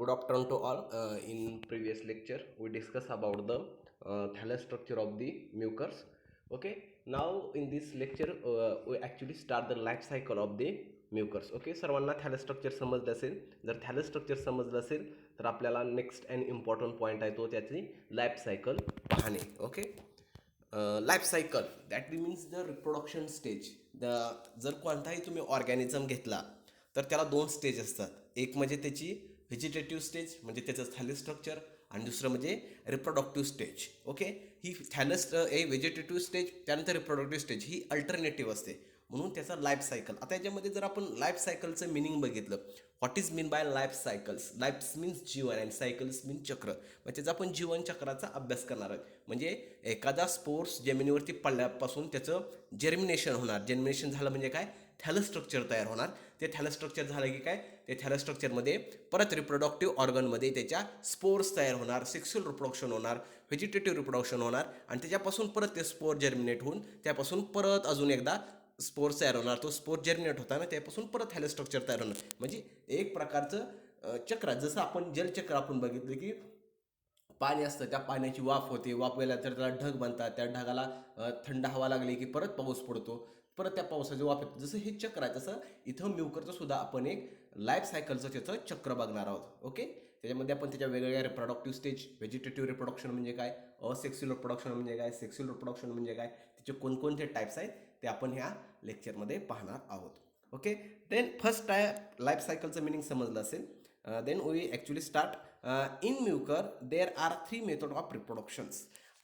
Good afternoon to all. In previous lecture, we discussed about the thallus structure of the mucus. Okay. Now in this lecture, we actually start the life cycle of the mucus. Okay. सर्वांना थॅलस structure समजलं असेल. जर थॅलस structure समजलं असेल तर आपल्याला next and important point आहे तो त्याची लाईफ सायकल पाहणे. Okay. Life cycle that means the reproduction stage. जर कोणताही तुम्ही ऑर्गॅनिझम घेतला तर त्याला दोन स्टेज असतात. एक म्हणजे त्याची व्हेजिटेटिव्ह स्टेज म्हणजे त्याचं थॅलस स्ट्रक्चर आणि दुसरं म्हणजे रिप्रोडक्टिव्ह स्टेज. ओके. ही थॅलस व्हेजिटेटिव्ह स्टेज त्यानंतर रिप्रोडक्टिव्ह स्टेज ही अल्टरनेटिव्ह असते म्हणून त्याचा लाईफ सायकल. आता याच्यामध्ये जर आपण लाईफ सायकलचं मिनिंग बघितलं, what is mean by life cycles. Life means जीवन अँड सायकल्स मीन चक्र. मग त्याचा आपण जीवन चक्राचा अभ्यास करणार आहोत. म्हणजे एखादा स्पोर्स जमिनीवरती पडल्यापासून त्याचं जर्मिनेशन होणार. जर्मिनेशन झालं म्हणजे काय, थॅलस स्ट्रक्चर तयार होणार. ते थॅलस स्ट्रक्चर झालं की काय, ते थॅलस स्ट्रक्चरमध्ये परत रिप्रोडक्टिव्ह ऑर्गनमध्ये त्याच्या स्पोर्स तयार होणार, सेक्शुअल रिप्रोडक्शन होणार, व्हेजिटेटिव्ह रिप्रोडक्शन होणार आणि त्याच्यापासून परत ते स्पोर जर्मिनेट होऊन त्यापासून परत अजून एकदा स्पोर्स तयार होणार. तो स्पोर जर्मिनेट होताना त्यापासून परत थॅलस स्ट्रक्चर तयार होणार. म्हणजे एक प्रकारचं चक्र. जसं आपण जलचक्र आपण बघितलं की पाणी असतं, त्या पाण्याची वाफ होते, वाफ गेल्या तर त्याला ढग बनतात, त्या ढगाला थंड हवा लागली की परत पाऊस पडतो, परत त्या पावसाची वाफ येते. जसं हे चक्र आहे तसं इथं म्युकरचं सुद्धा आपण एक लाईफ सायकलचं त्याचं चक्र बघणार आहोत. ओके. त्याच्यामध्ये आपण त्याच्या वेगवेगळ्या रिप्रोडक्टिव्ह स्टेज, व्हेजिटेटिव्ह रिप्रोडक्शन म्हणजे काय, असेक्स्युअल रिप्रोडक्शन म्हणजे काय, सेक्स्युअल रिप्रोडक्शन म्हणजे काय, त्याचे कोणकोणते टाईप्स आहेत ते आपण ह्या लेक्चरमध्ये पाहणार आहोत. Okay. Then first type life सायकलचं मिनिंग समजलं असेल. Then we actually start. In mucor there are three methods of reproductions.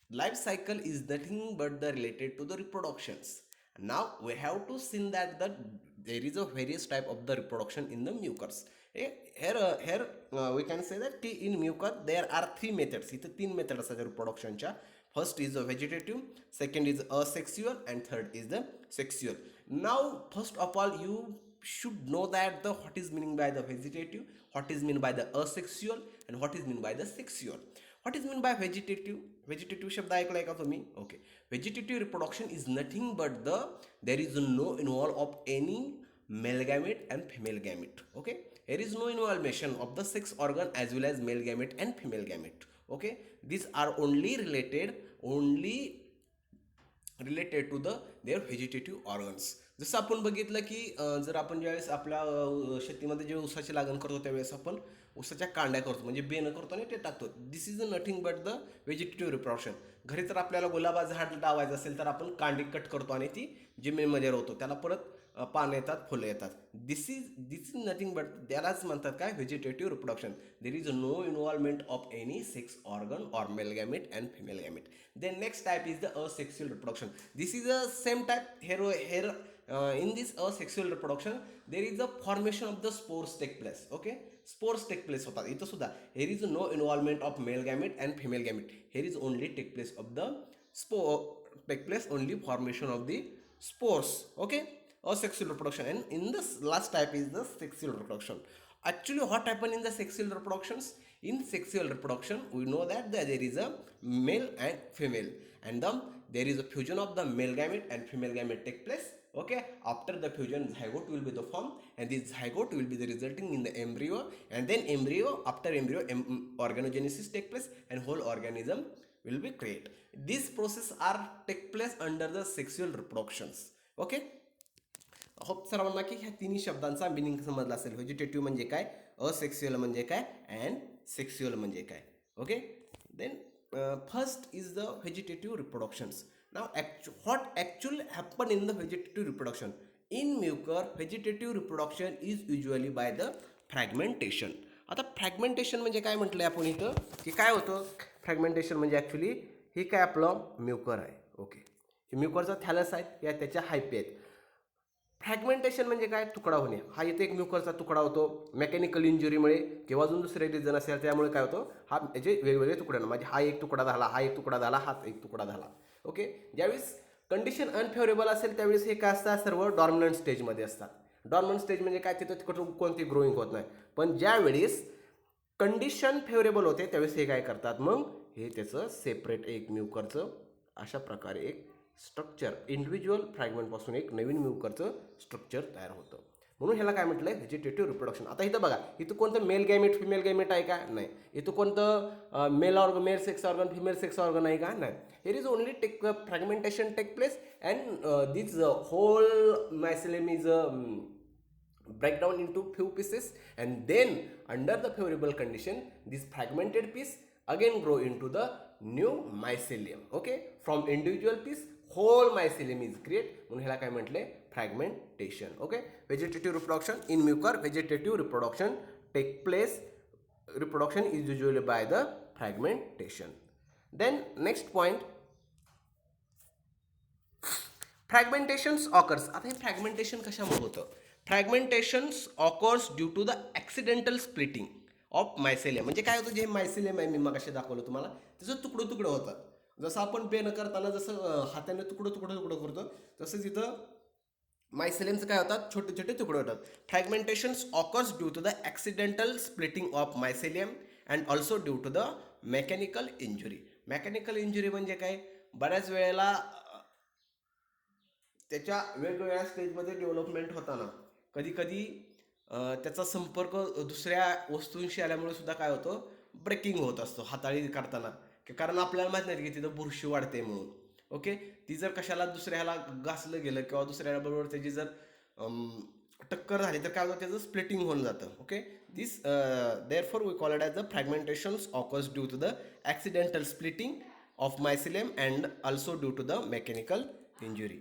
Life cycle is nothing but the related to the reproductions. Now we have to see that there is a various type of the reproduction in the mucors. Here we can say that in mucor there are three methods. इथं तीन method असतात रिप्रोडक्शनच्या. First is the vegetative, second is asexual, and third is the sexual. Now first of all you should know that what is meaning by the vegetative, what is mean by the asexual, and what is mean by the sexual. What is mean by vegetative? Vegetative शब्द ऐकलाय का तुम्ही? Okay. Vegetative reproduction is nothing but there is no involvement of any male gamete and female gamete. Okay. There is no involvement of the sex organ as well as male gamete and female gamete. Okay. These are only related to their vegetative organs. जसं आपण बघितलं की जर आपण ज्यावेळेस आपल्या शेतीमध्ये जे ऊसाची लागण करतो त्यावेळेस आपण ऊसाच्या कांड्या करतो, म्हणजे बेनं करतो आणि ते टाकतो. This is nothing but the vegetative reproduction. घरी जर आपल्याला गुलाबा झाड लावायचं असेल तर आपण कांडी कट करतो आणि ती जमिनीमध्ये रोवतो, त्याला परत पानं येतात, फुलं येतात. दिस इज नथिंग बट त्यालाच म्हणतात काय, vegetative reproduction. There is no involvement of any sex organ or male gamete and female gamete. Then next type is the asexual reproduction. This is a same type. Here in this asexual reproduction there is a formation of the spores take place. Okay. Spores take place होतात इथं सुद्धा. Here is no involvement of male gamete and female gamete. Here is only take place of the spore, take place only formation of the spores. Okay. Asexual reproduction. And in this last type is the sexual reproduction. Actually what happen in the sexual reproductions? In sexual reproduction we know that there is a male and female, and there is a fusion of the male gamete and female gamete take place. Okay. After the fusion zygote will be the form, and this zygote will be the resulting in the embryo, and then after embryo organogenesis take place and whole organism will be created. These process are take place under the sexual reproductions. Okay. Hope सर्वांना की ह्या तिन्ही शब्दांचा meaning समजला असेल. Vegetative म्हणजे काय, asexual म्हणजे काय, अँड सेक्स्युअल म्हणजे काय. Okay. Then first is the vegetative reproductions. Now what actually happen in the vegetative reproduction. In Mucor vegetative reproduction is usually by the fragmentation. आता फ्रॅगमेंटेशन म्हणजे काय म्हटलं आपण इथं की काय होतं. फ्रॅगमेंटेशन म्हणजे ॲक्च्युली हे काय आपलं म्युकर आहे. ओके. म्युकरचा थॅलस आहे, या त्याच्या हायपी आहेत. फ्रॅगमेंटेशन म्हणजे काय, तुकडा होणे. हा इथे एक म्युकरचा तुकडा होतो मेकॅनिकल इंजुरीमुळे किंवा अजून दुसरे रिझन असेल त्यामुळे काय होतं, हा याचे वेगवेगळे तुकडे म्हणजे हा एक तुकडा झाला, हा एक तुकडा झाला, हा एक तुकडा झाला. ओके. ज्यावेळेस कंडिशन अनफेवरेबल असेल त्यावेळेस हे काय असतात, सर्व डॉर्मनंट स्टेजमध्ये असतात. डॉर्मनंट स्टेज म्हणजे काय, तिथं कोणती ग्रोईंग होत नाही. पण ज्यावेळेस कंडिशन फेवरेबल होते त्यावेळेस हे काय करतात, मग हे त्याचं सेपरेट एक म्युकरचं अशा प्रकारे एक स्ट्रक्चर इंडिव्हिज्युअल फ्रॅगमेंटपासून एक नवीन म्युकरचं स्ट्रक्चर तयार होतं. म्हणून ह्याला काय म्हटलंय व्हेजिटेटिव्ह रिप्रोडक्शन. आता इथं बघा, इथं कोणतं मेल गॅमेट फिमेल गॅमेट आहे का? नाही. इथं कोणतं male sex organ female sex organ आहे का? नाही. Here is only fragmentation take place and this whole mycelium is break down into few pieces, and then under the favorable condition this fragmented piece again grow into the new mycelium. Okay, from individual piece whole mycelium is create, म्हणून ह्याला काय म्हटले fragmentation. Okay, vegetative reproduction in mucor, vegetative reproduction take place, reproduction is usually by the fragmentation. Then next point, fragmentations occurs. आता हे fragmentation कशामुळे होतं? Fragmentations occurs due to the accidental splitting of mycelium. म्हणजे काय होतं, जे mycelium आहे मी मगाशी दाखवलं तुम्हाला, त्याचं तुकडं तुकडं होतं. जसं आपण पेन करताना जसं हाताने तुकडं तुकडं तुकडं करतो, तसंच इथं मायसेलियमचं काय होतात, छोटे छोटे तुकडे होतात. Fragmentations occurs due to the accidental splitting of mycelium and also due to the mechanical injury. Mechanical injury म्हणजे काय, बऱ्याच वेळेला त्याच्या वेगवेगळ्या स्टेजमध्ये डेव्हलपमेंट होताना कधी कधी त्याचा संपर्क दुसऱ्या वस्तूंशी आल्यामुळे सुद्धा काय होतं, ब्रेकिंग होत असतो हाताळी करताना. कारण आपल्याला माहीत नाही की तिथं बुरशी वाढते म्हणून. ओके, ती जर कशाला दुसऱ्याला घासलं गेलं किंवा दुसऱ्याबरोबर त्याची जर टक्कर झाली तर काय होतं, त्याचं स्प्लिटिंग होऊन जातं. Okay, this therefore we call it as the fragmentations occurs due to the accidental splitting of mycelium and also due to the mechanical injury.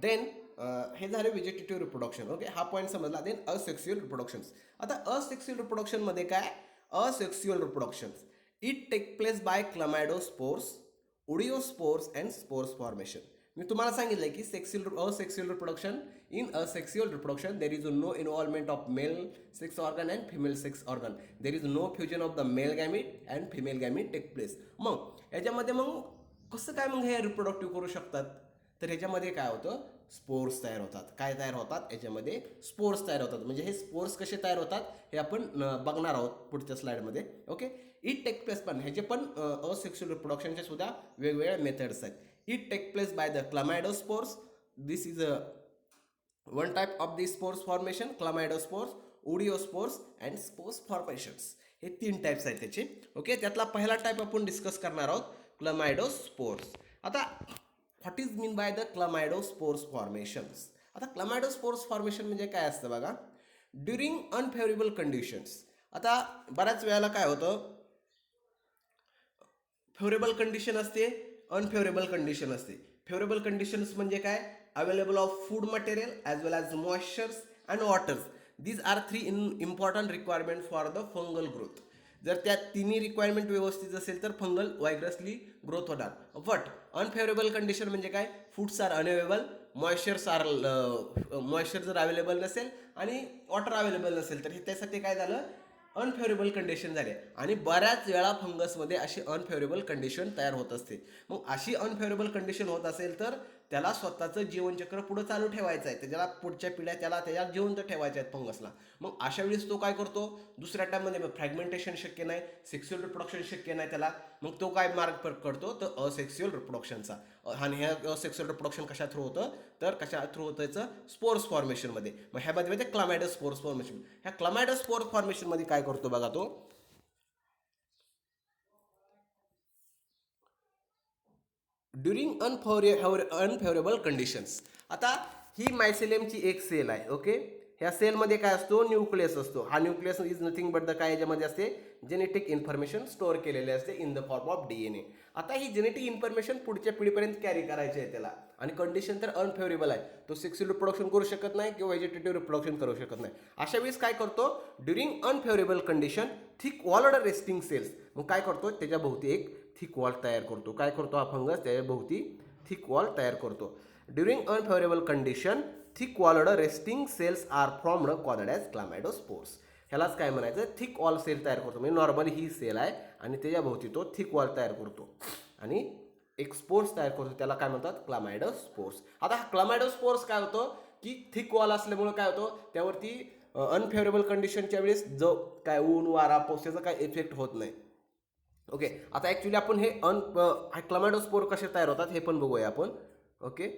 Then हे झाले व्हेजिटेटिव्ह रिप्रोडक्शन. ओके, हा पॉईंट समजला. Then asexual reproductions. आता asexual रिप्रोडक्शनमध्ये काय, asexual reproductions it take place by chlamydospores, oidiospores and spores formation. मी तुम्हाला सांगितलं की asexual reproduction, in asexual reproduction there is no involvement of mail sex organ and female sex organ, there is no fusion of the male gamete and female gamete take place. मग याच्यामध्ये मग कसं काय मग हे रिप्रोडक्टिव्ह करू शकतात, तर ह्याच्यामध्ये काय होतं, स्पोर्स तयार होतात. काय तयार होतात, याच्यामध्ये स्पोर्स तयार होतात. म्हणजे हे स्पोर्स कसे तयार होतात हे आपण बघणार आहोत पुढच्या स्लाइडमध्ये. ओके, इट टेक प्लेस, पण ह्याचे पण असेक्स्युअल रिप्रोडक्शनचे सुद्धा वेगवेगळ्या मेथड्स आहेत. It take place by the chlamydospores, this is one type of the spores formation, chlamydospores, oidiospores and spores formations. हे 3 टाइप्स आहेत त्याचे. ओके, त्यातला पहिला टाईप आपण डिस्कस करणार आहोत, क्लमॅडोस्पोर्स. आता what is mean by the chlamydospores formations. आता क्लमॅडोस्पोर्स फॉर्मेशन म्हणजे काय असतं बघा, ड्युरिंग अनफेवरेबल कंडिशन्स. आता बऱ्याच वेळेला काय होतं, फेवरेबल कंडिशन असते, अनफेवरेबल कंडिशन असते. फेवरेबल कंडिशन्स म्हणजे काय, available of food material as well as moistures and waters. These are 3 important requirement for the fungal growth. जर त्या तिन्ही रिक्वायरमेंट व्यवस्थित असेल तर फंगल वायग्रसली ग्रोथ होणार. बट अनफेवरेबल कंडिशन म्हणजे काय, फूड्स आर अनअवेलेबल, मॉइश्चर जर अवेलेबल नसेल आणि वॉटर अवेलेबल नसेल तर हे त्यासाठी काय झालं, अनफेवरेबल कंडिशन झाले. आणि बऱ्याच वेळा फंगसमध्ये अशी अनफेवरेबल कंडिशन तयार होत असते. मग अशी अनफेवरेबल कंडिशन होत असेल तर त्याला स्वतःचं जीवनचक्र पुढं चालू ठेवायचं आहे, त्याला पुढच्या पिढ्या त्याच्यात जिवंत ठेवायच्या आहेत फंगसला. मग अशा वेळेस तो काय करतो, दुसऱ्या टाईममध्ये मग फ्रॅगमेंटेशन शक्य नाही, सेक्स्युअल रिप्रोडक्शन शक्य नाही त्याला, मग तो काय मार्ग करतो तर असेक्स्युअल रिप्रोडक्शनचा. आणि हे असेक्स्युअल रिप्रोडक्शन कशा थ्रू होतं, तर कशा थ्रू होतं याचं, स्पोर्स फॉर्मेशनमध्ये. मग ह्यामध्ये ते क्लमॅडोस्पोर्स फॉर्मेशन. ह्या क्लमॅडोस्पोर्स फॉर्मेशनमध्ये काय करतो बघा, तो ड्युरिंग अनफेवरेबल कंडिशन्स. आता ही मायसेलियमची एक सेल आहे. ओके, ह्या सेलमध्ये काय असतो, न्यूक्लियस असतो. हा nucleus is nothing but the काय, याच्यामध्ये असते जेनेटिक इन्फॉर्मेशन स्टोअर केलेले असते in the form of DNA. आता ही जेनेटिक इन्फॉर्मेशन पुढच्या पिढीपर्यंत कॅरी करायची आहे त्याला, आणि कंडिशन तर अनफेवरेबल आहे, तो सेक्स्युअल रिप्रोडक्शन करू शकत नाही किंवा व्हेजिटेटिव्ह रिप्रोडक्शन करू शकत नाही. अशा वेळेस काय करतो, during unfavourable condition thick walled resting cells, मग काय करतो, त्याच्या भोवती एक थिक वॉल तयार करतो. काय करतो हा फंगस, त्याच्या भोवती थिक वॉल तयार करतो. During unfavourable condition thick walled resting cells are formed called as chlamydospores. ह्यालाच काय म्हणायचं, थिक वॉल सेल तयार करतो. म्हणजे नॉर्मली ही सेल आहे आणि त्याच्या भोवती तो थिक वॉल तयार करतो आणि एक स्पोर्स तयार करतो, त्याला काय म्हणतात, क्लमॅडोस्पोर्स. आता हा क्लमॅडोस्पोर्स काय होतं की थिक वॉल असल्यामुळे काय होतं, त्यावरती अनफेवरेबल कंडिशनच्या वेळेस जो काय ऊन वारा पाऊस याचा काय इफेक्ट होत नाही. ओके, आता ॲक्च्युली आपण हे क्लमॅडोस्पोर कसे तयार होतात हे पण बघूया आपण. Okay,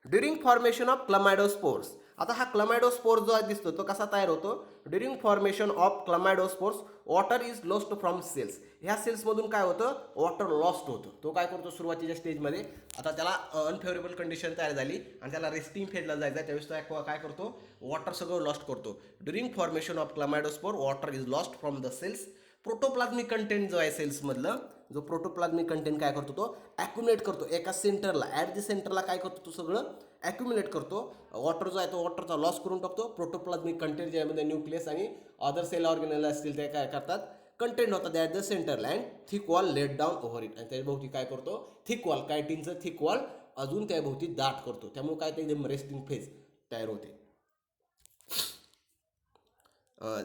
during formation of chlamydospores. आता हा क्लमॅडोस्पोर जो दिसतो तो कसा तयार होतो? During formation of chlamydospores water is lost from cells. ह्या सेल्समधून काय होतं? वॉटर लॉस्ट होतं. तो काय करतो सुरुवातीच्या स्टेजमध्ये? आता त्याला अनफेवरेबल कंडिशन तयार झाली आणि त्याला रेस्टिंग फेजला जायचं आहे, त्यावेळेस तो काय करतो? वॉटर सगळं लॉस्ट करतो. During formation of chlamydospore water is lost from the cells. Protoplasmic content जो आहे सेल्समधलं, जो प्रोटोप्लाझ्मिक कंटेंट काय करतो? तो ॲक्युमुलेट करतो एका सेंटरला. ॲट द सेंटरला काय करतो? तो सगळं ॲक्युमुलेट करतो. वॉटर जो आहे तो वॉटरचा लॉस करून टाकतो. प्रोटोप्लाझ्मिक कंटेंट ज्यामध्ये न्यूक्लियस आणि अदर सेल ऑर्गेनेल असतील ते काय करतात? कंटेंट होतात ॲट द सेंटरला and thick wall let down over it. आणि त्याच्याभोवती काय करतो? थिक वॉल, कायटिनचं थिक वॉल अजून त्याभोवती दाट करतो. त्यामुळे काय ते एकदम रेस्टिंग फेज तयार होते.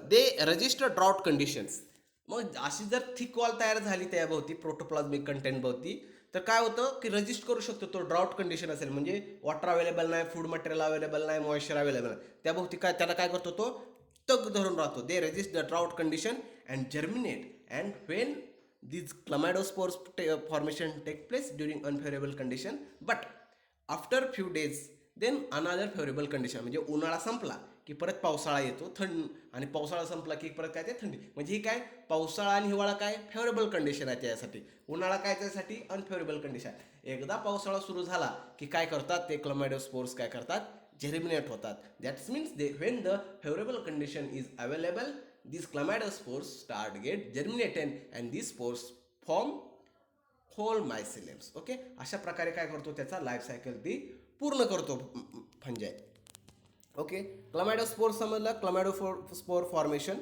दे रजिस्टर ड्रॉट कंडिशन्स. मग अशी जर थिक वॉल तयार झाली त्याभोवती प्रोटोप्लाझ्मिक कंटेंट भोवती, तर काय होतं की रजिस्ट करू शकतो तो ड्राउट कंडिशन असेल, म्हणजे वॉटर अवेलेबल नाही, फूड मटेरियल अवेलेबल नाही, मॉइश्चर अवेलेबल नाही, त्याभोवती काय त्याला काय करतो? तो तग धरून राहतो. They resist the drought condition and germinate. And when these clamidospores formation take place during unfavorable condition, but after few days then another favourable condition. म्हणजे उन्हाळा संपला की परत पावसाळा येतो, थंड, आणि पावसाळा संपला की परत काय ते थंडी. म्हणजे ही काय पावसाळा आणि हिवाळा काय फेवरेबल कंडिशन आहे त्यासाठी, उन्हाळा काय त्यासाठी अनफेवरेबल कंडिशन. एकदा पावसाळा सुरू झाला की काय करतात ते क्लमॅडोस्पोर्स काय करतात? जर्मिनेट होतात. That's means they when the favourable condition is available these clamidospores start get germinated and these spores form whole myceliums. Okay, अशा प्रकारे काय करतो? त्याचा लाईफ सायकल ती पूर्ण करतो फंजाई. ओके, क्लमॅडोस्पोर समजलं. क्लमॅडोस्पोर फॉर्मेशन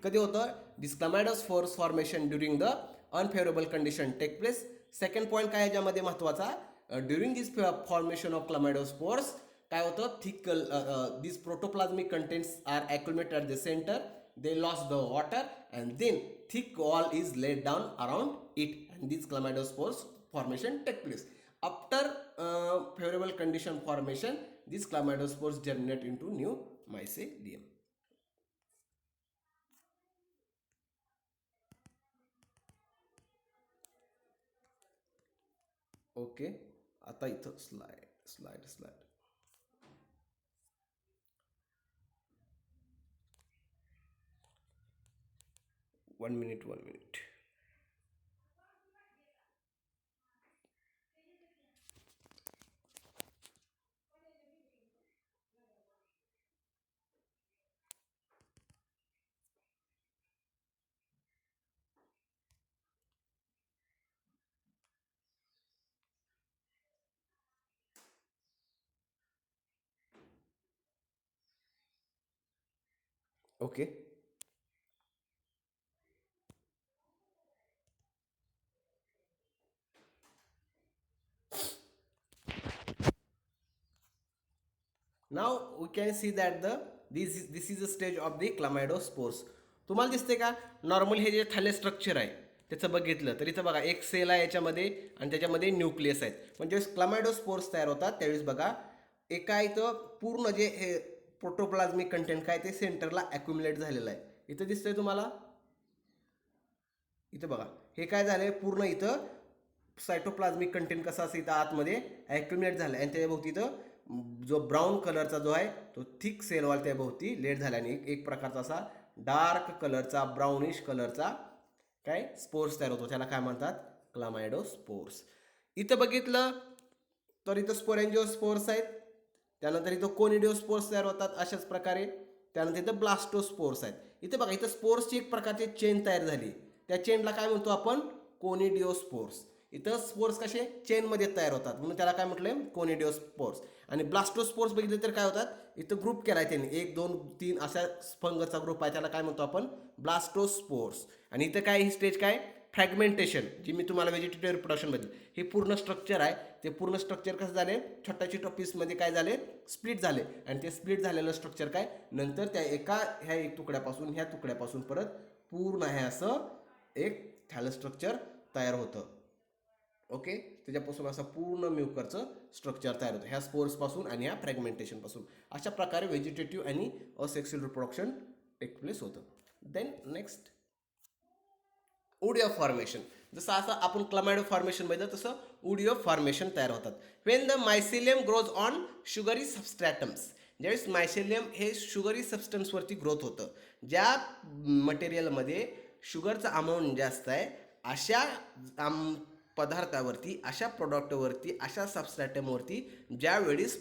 कधी होतं? This chlamydospores formation during the unfavourable condition take place. Second point काय याच्यामध्ये महत्त्वाचा? During this formation of chlamydospores काय होतं? Thick this protoplasmic contents are accumulated at the centre. They lost the water and then thick wall is laid down around it and these clamidospores formation take place. After favorable condition formation, these clamidospores germinate into new mycelium. Okay, आता इथं slide 1 minute. Okay, now we can see that this is a stage of the clamidospores. तुम्हाला दिसते का? Normal हे जे थाले structure आहे त्याचं बघितलं तर इथं बघा एक सेल आहे याच्यामध्ये आणि त्याच्यामध्ये न्यूक्लियस आहेत. म्हणजे क्लमॅडोस्पोर्स तयार होतात त्यावेळेस बघा एका इथं पूर्ण जे हे प्रोटोप्लाझ्मिक कंटेंट काय ते सेंटरला ॲक्युमुलेट झालेलं आहे. इथं दिसतंय तुम्हाला? इथं बघा हे काय झालंय पूर्ण इथं सायटोप्लाझ्मिक कंटेंट कसा असं इथं आतमध्ये ॲक्युमुलेट झालं आणि त्याच्याभोवती इथं जो ब्राऊन कलरचा जो आहे तो थिक सेल वॉल त्याभोवती लेट झाला आणि एक प्रकारचा असा डार्क कलरचा ब्राउनिश कलरचा काय स्पोर्स तयार होतो. त्याला काय म्हणतात? क्लमॅडोस्पोर्स. इथं बघितलं तर इथं स्पोरेंजिओस्पोर्स आहेत. त्यानंतर इथं कोनिडिओस्पोर्स तयार होतात अशाच प्रकारे. त्यानंतर इथं ब्लास्टोस्पोर्स आहेत. इथं बघा इथं स्पोर्सची एक प्रकारची चेन तयार झाली. त्या चेनला काय म्हणतो आपण? कोनिडिओस्पोर्स. इथं स्पोर्स कसे चेनमध्ये तयार होतात म्हणून त्याला काय म्हटलंय? कोनिडिओस्पोर्स. आणि ब्लास्टोस्पोर्स बघितले तर काय होतात? इथं ग्रुप केला आहे त्यांनी 1 2 3 अशा फंगचा ग्रुप आहे त्याला काय म्हणतो आपण? ब्लास्टोस्पोर्स. आणि इथं काय ही स्टेज काय? फ्रॅगमेंटेशन, जी मी तुम्हाला व्हेजिटेटिव्ह रिप्रोडक्शनबद्दल हे पूर्ण स्ट्रक्चर आहे ते पूर्ण स्ट्रक्चर कसं झाले? छोट्या छोट्या पीसमध्ये काय झाले? स्प्लिट झाले. आणि ते स्प्लिट झालेलं स्ट्रक्चर काय नंतर त्या ह्या एक तुकड्यापासून ह्या तुकड्यापासून परत पूर्ण हे असं एक थॅलस स्ट्रक्चर तयार होतं. ओके, त्याच्यापासून असं पूर्ण म्युकरचं स्ट्रक्चर तयार होतं ह्या स्पोर्सपासून आणि ह्या फ्रॅगमेंटेशनपासून. अशा प्रकारे व्हेजिटेटिव्ह आणि असेक्सुअल रिप्रोडक्शन टेक प्लेस होतं. Then next oidia formation. जसं असं आपण क्लमायडो फॉर्मेशन बघितलं तसं उडिओ फॉर्मेशन तयार होतात. When the mycelium grows on sugary substratums. ज्यावेळेस मायसिलियम हे शुगरी सबस्टन्सवरती ग्रोथ होतं, ज्या मटेरियलमध्ये शुगरचा अमाऊंट जास्त आहे अशा पदार्थावरती, अशा प्रोडक्टवरती, अशा सबस्ट्रॅटमवरती ज्यावेळेस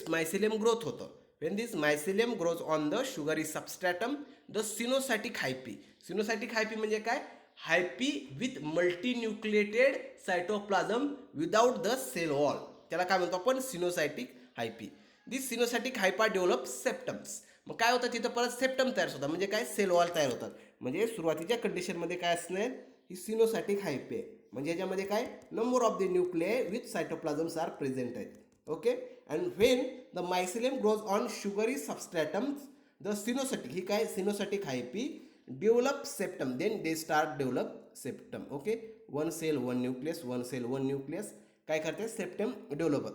मायसिलियम ग्रोथ होतं. When this mycelium grows on the sugary substratum the coenocytic hyphae. Coenocytic hyphae म्हणजे काय? Hyphae with multinucleated cytoplasm without the cell wall. त्याला काय म्हणतो आपण? Coenocytic hyphae. This coenocytic hypha develop septums. मग काय होतं तिथं? परत सेप्टम तयार होतात. म्हणजे काय? सेल वॉल तयार होतात. म्हणजे सुरुवातीच्या कंडिशनमध्ये काय असणार? ही सिनोसॅटिक हायपी आहे. म्हणजे याच्यामध्ये काय? Number of the nuclei with cytoplasms are present आहेत. Okay. And when the mycelium grows on sugary substratums the coenocytic, ही काय? Coenocytic hyphae develop septum. Then they start develop septum. Okay. One cell one nucleus, one cell one nucleus काय करते? Septum develop.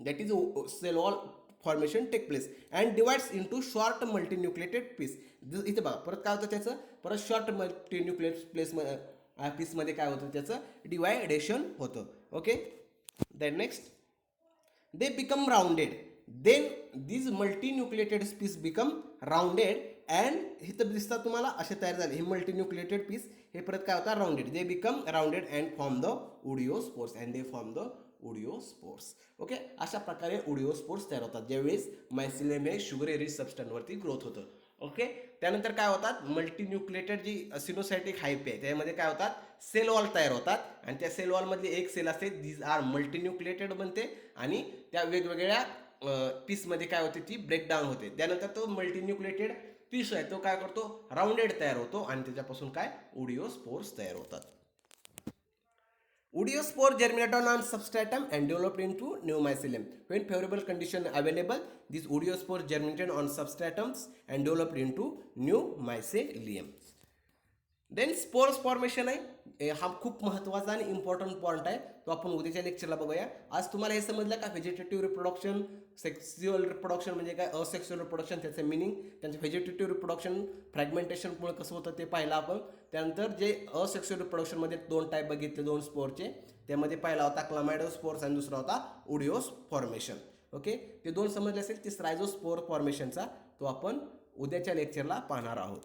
That is cell wall formation take place and divides into short multinucleated piece. इथे बघा परत काय होतं त्याचं? परत short मल्टीन्यूक्लिएट पीसमध्ये काय होतं? त्याचं डिवायडेशन होतं. Okay. Than next they become rounded. Then these multinucleated piece become rounded and इथं दिसतात तुम्हाला असे तयार झाले. हे मल्टीन्यूक्लिएटेड पीस हे परत काय होतात? Rounded. They become rounded and form the oidiospores and they form the oidiospores. Okay. अशा प्रकारे उडिओस्पोर्स तयार होतात ज्यावेळेस मायसिलियम हे शुगर रिच सबस्टन्सवरती ग्रोथ होतं. ओके. त्यानंतर काय होतात? मल्टीन्यूक्लिएटेड जी सिनोसायटिक हायपी आहे त्यामध्ये काय होतात? सेल वॉल तयार होतात आणि त्या सेल वॉलमधली एक सेल असते दीज आर मल्टीन्यूक्लिएटेड बनते आणि त्या वेगवेगळ्या पीसमध्ये काय होते? ती ब्रेकडाऊन होते. त्यानंतर तो मल्टीन्यूक्लिएटेड पीस आहे तो काय करतो? राउंडेड तयार होतो आणि त्याच्यापासून काय? उडिओस्पोर्स तयार होतात. Udiospore germinate on substratum and developed into new mycelium. When favorable condition available, these udiospores germinated on substratums and developed into new mycelium. Then spores formation आहे. हा खूप महत्त्वाचा आणि इम्पॉर्टंट पॉईंट आहे. तो आपण उद्याच्या लेक्चरला बघूया. आज तुम्हाला हे समजलं का? व्हेजिटेटिव्ह रिप्रोडक्शन, सेक्स्युअल रिप्रोडक्शन म्हणजे काय? असेक्स्युअल रिप्रोडक्शन, त्याचं मिनिंग, त्यांचं व्हेजिटेटिव्ह रिप्रोडक्शन फ्रॅगमेंटेशनमुळे कसं होतं ते पाहिलं आपण. त्यानंतर जे असेक्स्युअल रिप्रोडक्शनमध्ये दोन टाईप बघितले, दोन स्पोरचे. त्यामध्ये पहिला होता क्लामायडोस्पोर्स आणि दुसरा होता उडिओस फॉर्मेशन. ओके. ते दोन समजले असेल. तिसरा आहे जो स्पोर फॉर्मेशनचा, तो आपण उद्याच्या लेक्चरला पाहणार आहोत.